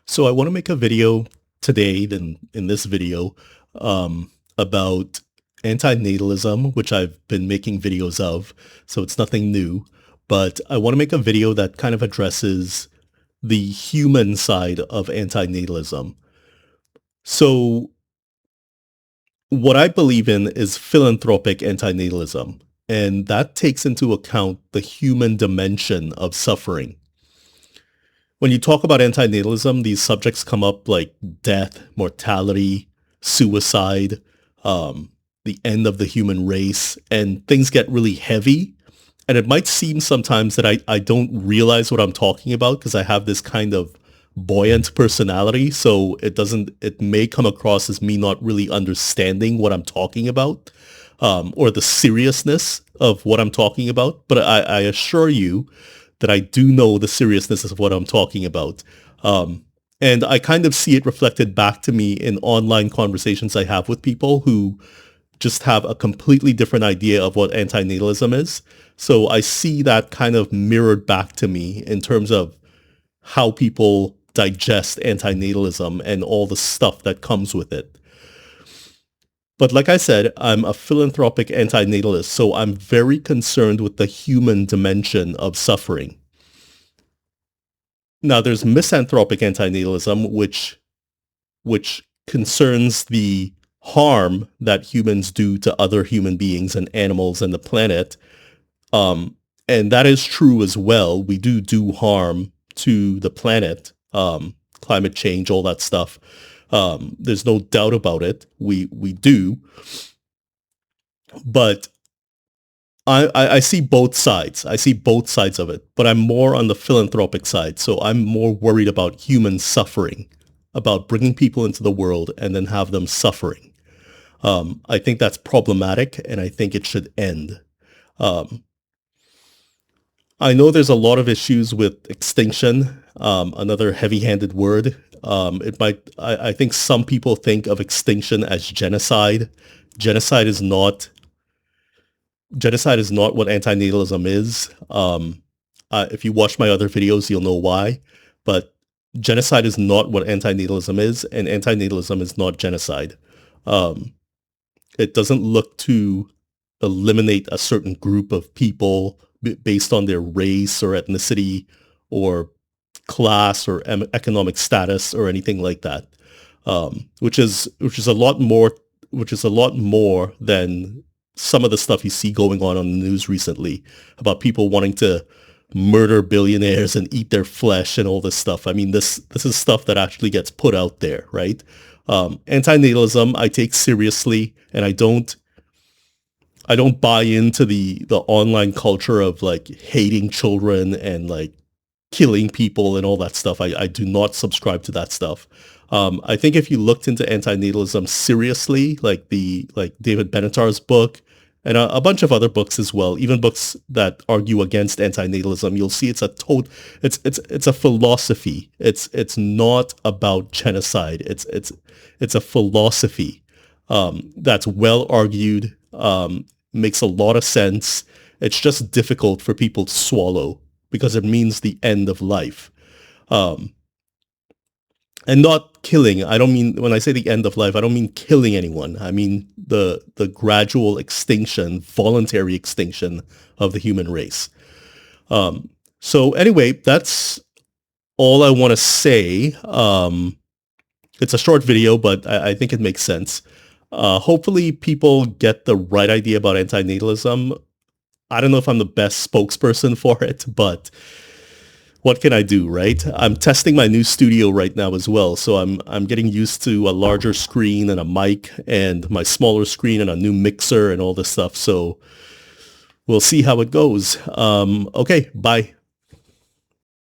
So I want to make a video today, then in this video, about antinatalism, which I've been making videos of, so it's nothing new. But I want to make a video that kind of addresses the human side of antinatalism. So what I believe in is philanthropic antinatalism, and that takes into account the human dimension of suffering. When you talk about antinatalism, these subjects come up like death, mortality, suicide, the end of the human race, and things get really heavy. And it might seem sometimes that I don't realize what I'm talking about because I have this kind of buoyant personality. So it may come across as me not really understanding what I'm talking about, or the seriousness of what I'm talking about. But I assure you that I do know the seriousness of what I'm talking about. And I kind of see it reflected back to me in online conversations I have with people who just have a completely different idea of what antinatalism is. So I see that kind of mirrored back to me in terms of how people digest antinatalism and all the stuff that comes with it. But like I said, I'm a philanthropic antinatalist, so I'm very concerned with the human dimension of suffering. Now, there's misanthropic antinatalism, which concerns the harm that humans do to other human beings and animals and the planet. And that is true as well. We do harm to the planet, climate change, all that stuff. There's no doubt about it. We do. But I see both sides. I see both sides of it, but I'm more on the philanthropic side. So I'm more worried about human suffering, about bringing people into the world and then have them suffering. I think that's problematic, and I think it should end. I know there's a lot of issues with extinction, another heavy-handed word. I think some people think of extinction as genocide. Genocide is not what antinatalism is. If you watch my other videos, you'll know why. But genocide is not what antinatalism is, and antinatalism is not genocide. It doesn't look to eliminate a certain group of people based on their race or ethnicity or class or economic status or anything like that, which is a lot more than some of the stuff you see going on the news recently about people wanting to murder billionaires and eat their flesh and all this stuff. I mean, this is stuff that actually gets put out there, right? Antinatalism I take seriously, and I don't buy into the online culture of like hating children and like killing people and all that stuff. I do not subscribe to that stuff. I think if you looked into antinatalism seriously, like David Benatar's book and a bunch of other books as well, even books that argue against antinatalism, you'll see it's a philosophy. It's not about genocide. It's a philosophy that's well argued, makes a lot of sense. It's just difficult for people to swallow because it means the end of life. And not killing. I don't mean, when I say the end of life, I don't mean killing anyone. I mean the gradual extinction, voluntary extinction of the human race. So anyway, that's all I want to say. It's a short video, but I think it makes sense. Hopefully people get the right idea about antinatalism. I don't know if I'm the best spokesperson for it, but what can I do, right? I'm testing my new studio right now as well, so I'm getting used to a larger screen and a mic and my smaller screen and a new mixer and all this stuff. So we'll see how it goes. Okay, bye.